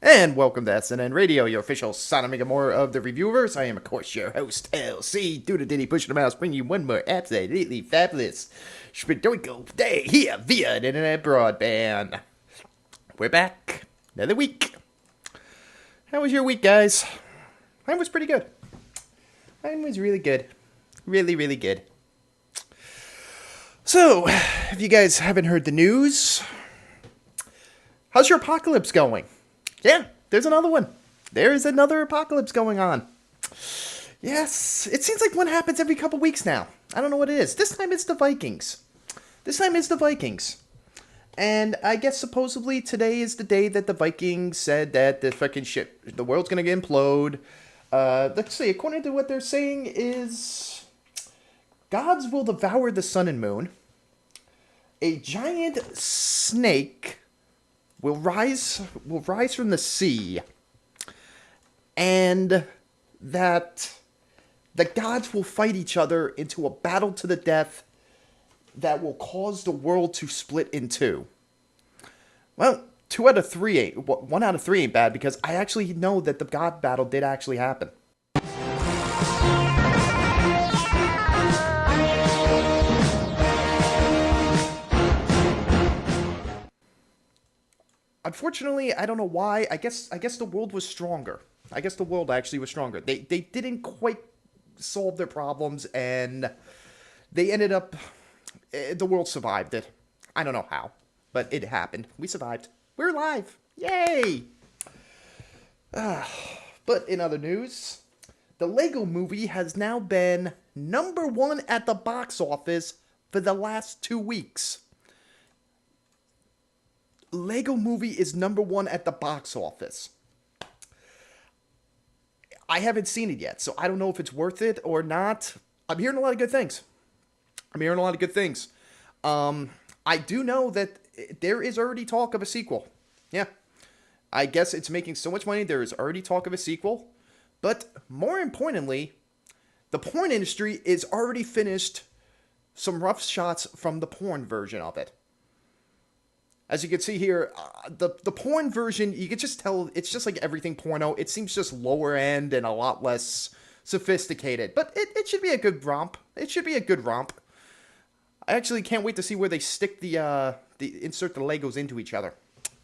And welcome to SNN Radio, your official Son of Megamore of the Reviewverse. I am, of course, your host, LC. Do the Diddy pushing the mouse, bring you one more absolutely fabulous Spidoico day here via the internet broadband. We're back. Another week. How was your week, guys? Mine was pretty good. Mine was really good. Really, really good. So, if you guys haven't heard the news, how's your apocalypse going? Yeah, there's another one. There is another apocalypse going on. Yes, it seems like one happens every couple weeks now. I don't know what it is. This time it's the Vikings. And I guess supposedly today is the day that the Vikings said that the fucking shit, the world's gonna implode. Let's see, according to what they're saying is gods will devour the sun and moon. A giant snake will rise from the sea, and that the gods will fight each other into a battle to the death that will cause the world to split in two. Well, 1 out of 3 ain't bad, because I actually know that the god battle did actually happen. Unfortunately, I don't know why. I guess the world was stronger. I guess the world actually was stronger. They didn't quite solve their problems, and they ended up. The world survived it. I don't know how, but it happened. We survived. We're alive. Yay! But in other news, the Lego Movie has now been #1 at the box office for the last 2 weeks. Lego Movie is #1 at the box office. I haven't seen it yet, so I don't know if it's worth it or not. I'm hearing a lot of good things. I do know that there is already talk of a sequel. Yeah. I guess it's making so much money, there is already talk of a sequel. But more importantly, the porn industry is already finished some rough shots from the porn version of it. As you can see here, the porn version, you can just tell, it's just like everything porno. It seems just lower end and a lot less sophisticated. But it should be a good romp. I actually can't wait to see where they stick insert the Legos into each other.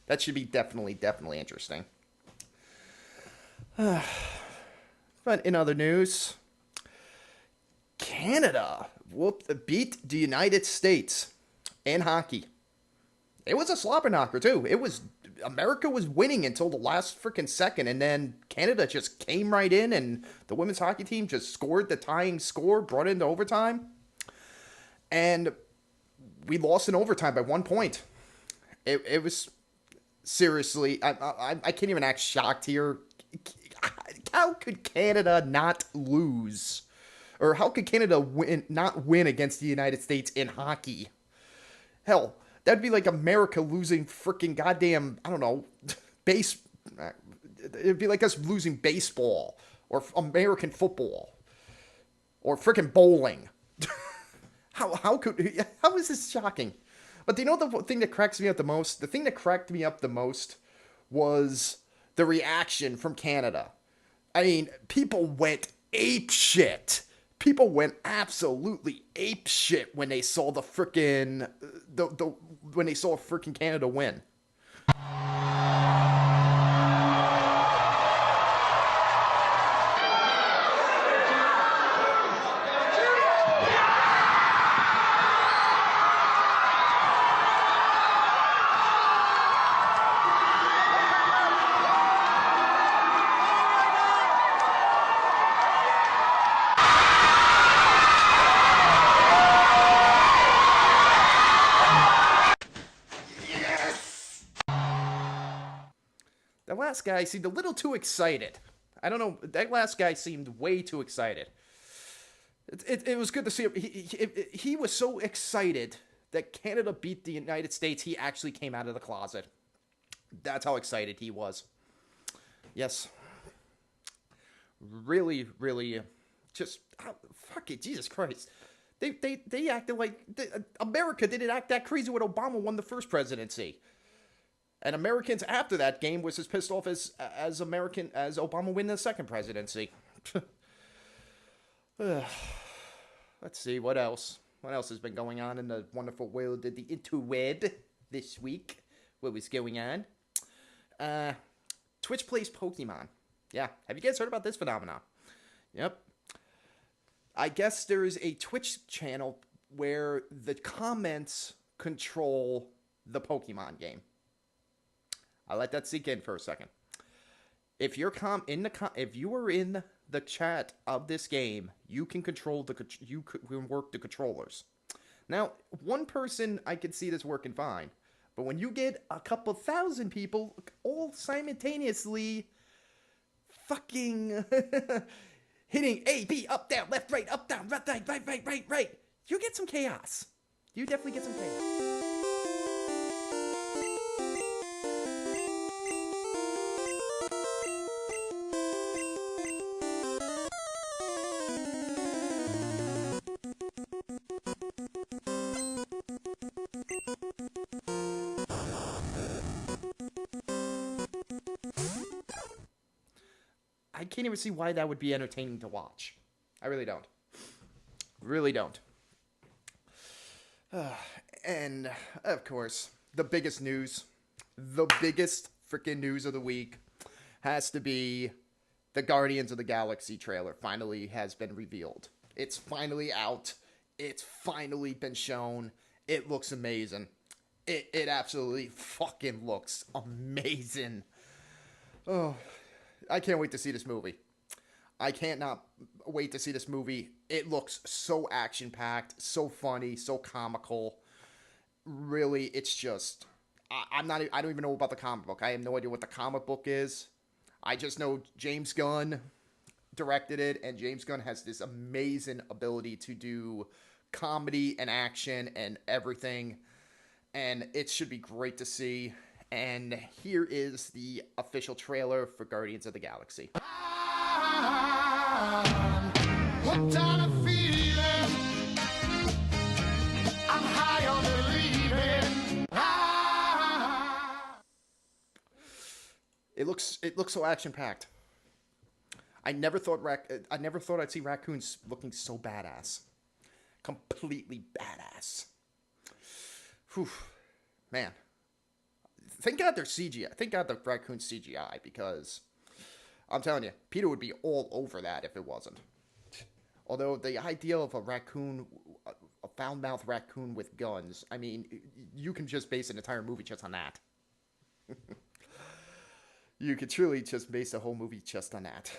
That should be definitely interesting. But in other news, Canada beat the United States in hockey. It was a slobber knocker, too. America was winning until the last freaking second, and then Canada just came right in, and the women's hockey team just scored the tying score, brought it into overtime, and we lost in overtime by 1 point. It was, seriously, I can't even act shocked here. How could Canada not lose? Or how could Canada not win against the United States in hockey? Hell, that'd be like America losing freaking goddamn, I don't know, it'd be like us losing baseball or American football or freaking bowling. How is this shocking? But do you know the thing that cracks me up the most? The thing that cracked me up the most was the reaction from Canada. I mean, people went ape shit. People went absolutely ape shit when they saw the frickin' when they saw frickin' Canada win. That last guy seemed a little too excited. I don't know. That last guy seemed way too excited. It was good to see him. He was so excited that Canada beat the United States, he actually came out of the closet. That's how excited he was. Yes. Really, really, just, fuck it, Jesus Christ. They acted like, America didn't act that crazy when Obama won the first presidency. And Americans after that game was as pissed off as American as Obama win the second presidency. Let's see what else. What else has been going on in the wonderful world of the interweb this week? What was going on? Twitch plays Pokemon. Yeah, have you guys heard about this phenomenon? Yep. I guess there's a Twitch channel where the comments control the Pokemon game. I'll let that sink in for a second. If you're if you are in the chat of this game, you can control you can work the controllers. Now, one person I could see this working fine, but when you get a couple thousand people all simultaneously fucking hitting A, B, up, down, left, right, up, down, right, you get some chaos. You definitely get some chaos. I can't even see why that would be entertaining to watch. I really don't. Really don't. And, of course, the biggest freaking news of the week has to be the Guardians of the Galaxy trailer finally has been revealed. It's finally out. It's finally been shown. It looks amazing. It absolutely fucking looks amazing. Oh, I can't wait to see this movie. I can't not wait to see this movie. It looks so action-packed, so funny, so comical. Really, it's just... I don't even know about the comic book. I have no idea what the comic book is. I just know James Gunn directed it, and James Gunn has this amazing ability to do comedy and action and everything. And it should be great to see. And here is the official trailer for Guardians of the Galaxy. What kind of feeling? I'm high on believing. It looks so action packed. I never thought I'd see raccoons looking so badass. Completely badass. Whew. Man. Thank God they're CGI. Thank God the raccoon's CGI, because I'm telling you, Peter would be all over that if it wasn't. Although the idea of a foul-mouthed raccoon with guns, I mean, you can just base an entire movie just on that. You could truly just base a whole movie just on that.